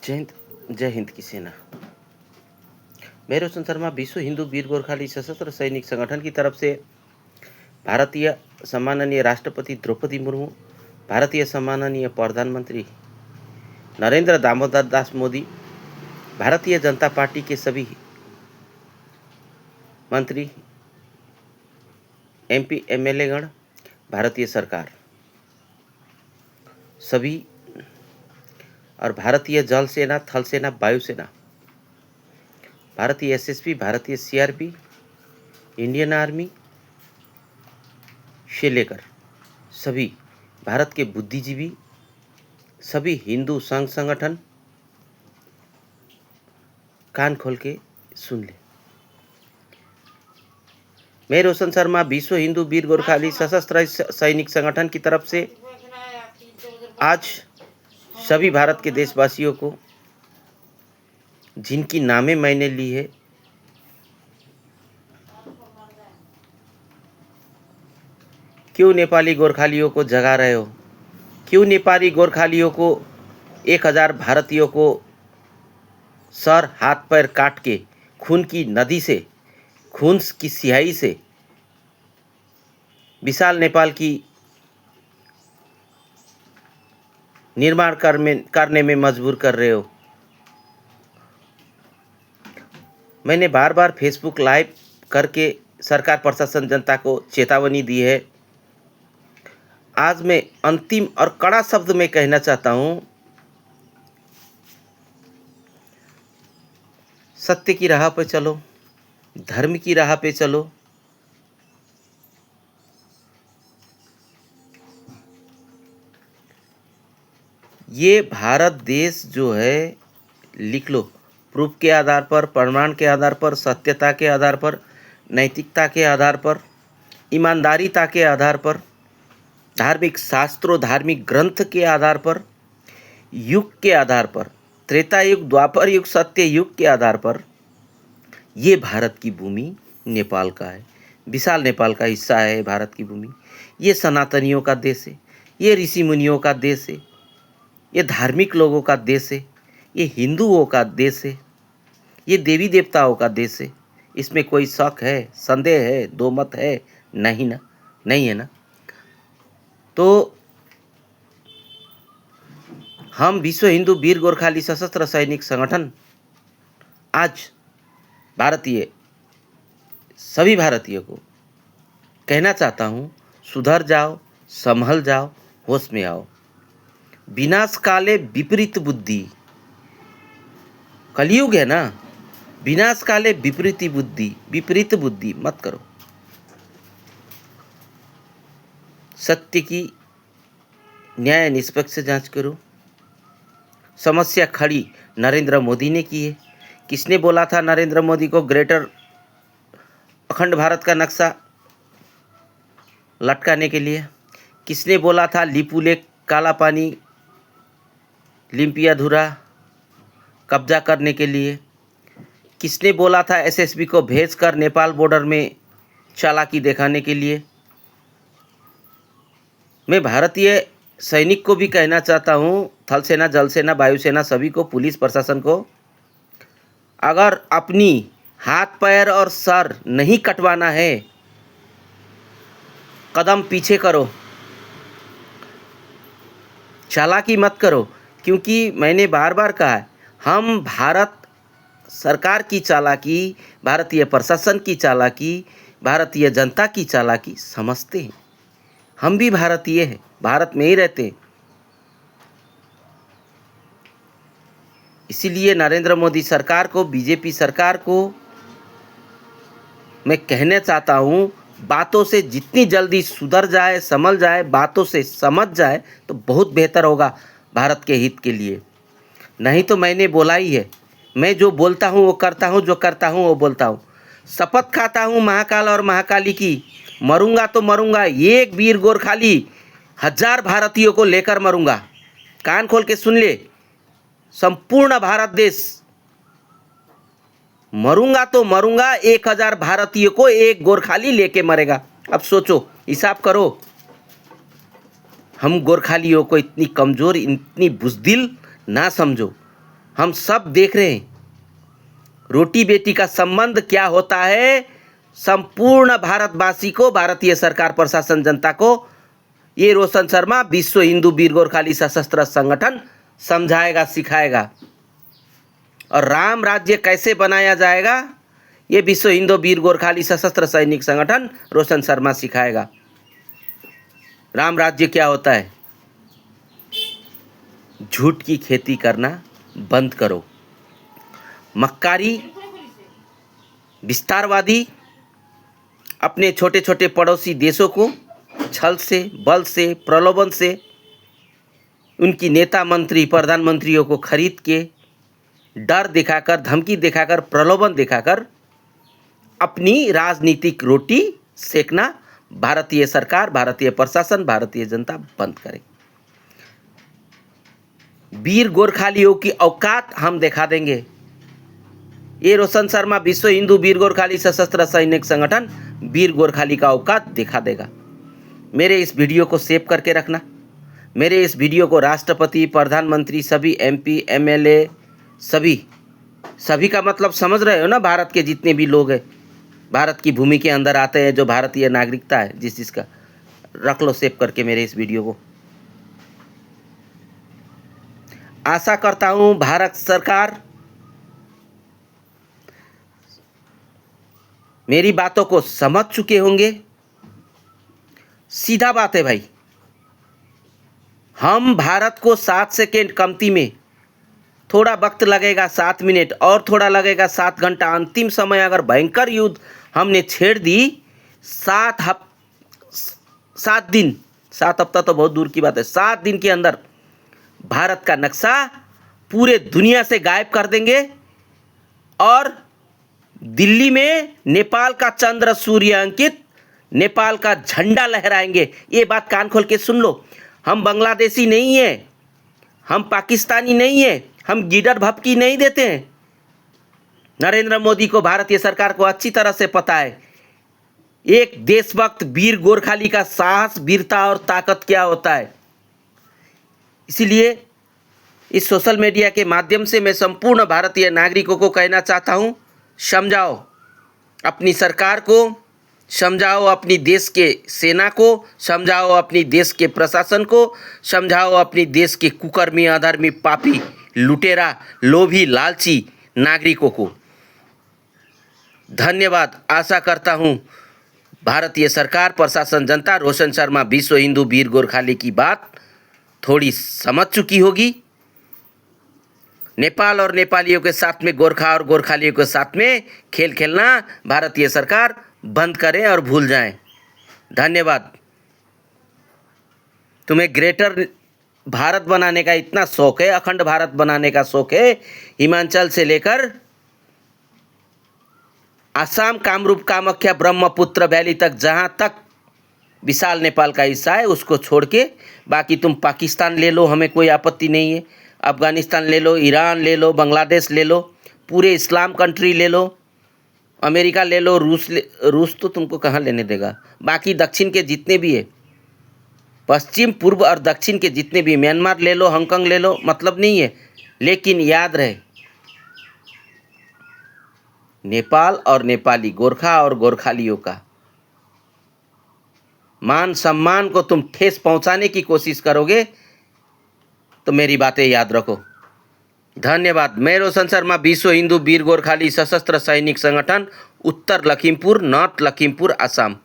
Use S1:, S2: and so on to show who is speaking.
S1: जय हिंद। जय हिंद की सेना। मैं रोशन शर्मा विश्व हिंदू वीर गोरखाली सशस्त्र सैनिक संगठन की तरफ से भारतीय सम्माननीय राष्ट्रपति द्रौपदी मुर्मू, भारतीय सम्माननीय प्रधानमंत्री नरेंद्र दामोदर दास मोदी, भारतीय जनता पार्टी के सभी मंत्री, एमपी, एमएलए गण, भारतीय सरकार सभी और भारतीय जल सेना, थल सेना, वायुसेना, भारतीय एसएसबी, भारतीय सीआरपी, इंडियन आर्मी से लेकर सभी भारत के बुद्धिजीवी, सभी हिंदू संघ संगठन कान खोल के सुन ले। मैं रोशन शर्मा विश्व हिंदू वीर गोरखाली सशस्त्र सैनिक संगठन की तरफ से आज सभी भारत के देशवासियों को, जिनकी नामें मैंने ली है, क्यों नेपाली गोरखालियों को जगा रहे हो? क्यों नेपाली गोरखालियों को 1000 भारतीयों को सर हाथ पैर काट के खून की नदी से, खून की सिहाई से विशाल नेपाल की निर्माण करने में मजबूर कर रहे हो? मैंने बार बार फेसबुक लाइव करके सरकार, प्रशासन, जनता को चेतावनी दी है। आज मैं अंतिम और कड़ा शब्द में कहना चाहता हूं, सत्य की राह पे चलो, धर्म की राह पे चलो। ये भारत देश जो है, लिख लो, प्रूफ के आधार पर, प्रमाण के आधार पर, सत्यता के आधार पर, नैतिकता के आधार पर, ईमानदारीता के आधार पर, धार्मिक शास्त्रों, धार्मिक ग्रंथ के आधार पर, युग के आधार पर, त्रेता युग, द्वापर युग, सत्य युग के आधार पर ये भारत की भूमि नेपाल का है। विशाल नेपाल का हिस्सा है भारत की भूमि। ये सनातनियों का देश है, ये ऋषि मुनियों का देश है, ये धार्मिक लोगों का देश है, ये हिंदुओं का देश है, ये देवी देवताओं का देश है। इसमें कोई शक है, संदेह है, दो मत है? नहीं ना, नहीं है ना। तो हम विश्व हिंदू वीर गोरखाली सशस्त्र सैनिक संगठन आज सभी भारतीयों को कहना चाहता हूँ, सुधर जाओ, संभल जाओ, होश में आओ। विनाश काले विपरीत बुद्धि, कलयुग है ना। विनाश काले विपरीत बुद्धि मत करो। सत्य की न्याय निष्पक्ष जांच करो। समस्या खड़ी नरेंद्र मोदी ने की है। किसने बोला था नरेंद्र मोदी को ग्रेटर अखंड भारत का नक्शा लटकाने के लिए? किसने बोला था लिपू लेक, काला पानी, लिम्पियाधुरा कब्जा करने के लिए? किसने बोला था एसएसबी को भेजकर नेपाल बॉर्डर में चालाकी दिखाने के लिए? मैं भारतीय सैनिक को भी कहना चाहता हूँ, थल सेना, जल सेना, वायुसेना, सभी को, पुलिस प्रशासन को, अगर अपनी हाथ पैर और सर नहीं कटवाना है, कदम पीछे करो, चालाकी मत करो। क्योंकि मैंने बार बार कहा है, हम भारत सरकार की चालाकी, भारतीय प्रशासन की चालाकी, भारतीय जनता की चालाकी समझते हैं। हम भी भारतीय हैं, भारत में ही रहते हैं। इसीलिए नरेंद्र मोदी सरकार को, बीजेपी सरकार को मैं कहना चाहता हूँ, बातों से जितनी जल्दी सुधर जाए, संभल जाए, बातों से समझ जाए तो बहुत बेहतर होगा भारत के हित के लिए। नहीं तो मैंने बोला ही है, मैं जो बोलता हूँ वो करता हूँ, जो करता हूँ वो बोलता हूँ। शपथ खाता हूँ महाकाल और महाकाली की, मरूंगा तो मरूंगा, एक वीर गोरखाली 1000 भारतीयों को लेकर मरूंगा। कान खोल के सुन ले, संपूर्ण भारत देश, मरूंगा तो मरूंगा, 1000 भारतीयों को एक गोरखाली लेके मरेगा। अब सोचो, हिसाब करो। हम गोरखालियों को इतनी कमज़ोर, इतनी बुज़दिल ना समझो। हम सब देख रहे हैं रोटी बेटी का संबंध क्या होता है। संपूर्ण भारतवासी को, भारतीय सरकार, प्रशासन, जनता को ये रोशन शर्मा विश्व हिंदू वीर गोरखाली सशस्त्र संगठन समझाएगा, सिखाएगा। और राम राज्य कैसे बनाया जाएगा ये विश्व हिंदू वीर गोरखाली सशस्त्र सैनिक संगठन रोशन शर्मा सिखाएगा। राम राज्य क्या होता है? झूठ की खेती करना बंद करो। मक्कारी, विस्तारवादी अपने छोटे छोटे पड़ोसी देशों को छल से, बल से, प्रलोभन से, उनकी नेता मंत्री प्रधानमंत्रियों को खरीद के, डर दिखाकर, धमकी दिखाकर, प्रलोभन दिखाकर अपनी राजनीतिक रोटी सेकना भारतीय सरकार, भारतीय प्रशासन, भारतीय जनता बंद करे। वीर गोरखालियों की औकात हम दिखा देंगे। ये रोशन शर्मा विश्व हिंदू वीर गोरखाली सशस्त्र सैनिक संगठन वीर गोरखाली का औकात दिखा देगा। मेरे इस वीडियो को सेव करके रखना। मेरे इस वीडियो को राष्ट्रपति, प्रधानमंत्री, सभी MP, MLA, सभी का मतलब समझ रहे हो ना। भारत के जितने भी लोग हैं, भारत की भूमि के अंदर आते हैं, जो भारतीय नागरिकता है जिसका, रख लो सेव करके मेरे इस वीडियो को। आशा करता हूँ भारत सरकार मेरी बातों को समझ चुके होंगे। सीधा बात है भाई, हम भारत को 7 सेकेंड कमती में, थोड़ा वक्त लगेगा 7 मिनट और थोड़ा लगेगा 7 घंटा, अंतिम समय अगर भयंकर युद्ध हमने छेड़ दी, 7 दिन, 7 हफ्ता तो बहुत दूर की बात है, 7 दिन के अंदर भारत का नक्शा पूरे दुनिया से गायब कर देंगे और दिल्ली में नेपाल का चंद्र सूर्य अंकित नेपाल का झंडा लहराएंगे। ये बात कान खोल के सुन लो। हम बांग्लादेशी नहीं है, हम पाकिस्तानी नहीं है, हम गिडर भपकी नहीं देते हैं। नरेंद्र मोदी को, भारतीय सरकार को अच्छी तरह से पता है एक देशभक्त वीर गोरखाली का साहस, वीरता और ताकत क्या होता है। इसीलिए इस सोशल मीडिया के माध्यम से मैं संपूर्ण भारतीय नागरिकों को कहना चाहता हूँ, समझाओ अपनी सरकार को, समझाओ अपनी देश के सेना को, समझाओ अपनी देश के प्रशासन को, समझाओ अपनी देश के कुकर्मी, अधर्मी, पापी, लुटेरा, लोभी, लालची नागरिकों को। धन्यवाद। आशा करता हूँ भारतीय सरकार, प्रशासन, जनता रोशन शर्मा विश्व हिंदू वीर गोरखाली की बात थोड़ी समझ चुकी होगी। नेपाल और नेपालियों के साथ में, गोरखा और गोरखालियों के साथ में खेल खेलना भारतीय सरकार बंद करें और भूल जाएं। धन्यवाद। तुम्हें ग्रेटर भारत बनाने का इतना शौक है, अखंड भारत बनाने का शौक है, हिमाचल से लेकर असम, कामरूप, कामाख्या, ब्रह्मपुत्र वैली तक, जहाँ तक विशाल नेपाल का हिस्सा है उसको छोड़ के बाकी तुम पाकिस्तान ले लो, हमें कोई आपत्ति नहीं है। अफ़गानिस्तान ले लो, ईरान ले लो, बांग्लादेश ले लो, पूरे इस्लाम कंट्री ले लो, अमेरिका ले लो, रूस तो तुमको कहाँ लेने देगा। बाकी दक्षिण के जितने भी है, पश्चिम, पूर्व और दक्षिण के जितने भी, म्यांमार ले लो, हांगकांग ले लो, मतलब नहीं है। लेकिन याद रहे, नेपाल और नेपाली, गोरखा और गोरखालियों का मान सम्मान को तुम ठेस पहुंचाने की कोशिश करोगे तो मेरी बातें याद रखो। धन्यवाद। मैं रोशन शर्मा, विश्व हिंदू वीर गोरखाली सशस्त्र सैनिक संगठन, उत्तर लखीमपुर, नॉर्थ लखीमपुर, असम।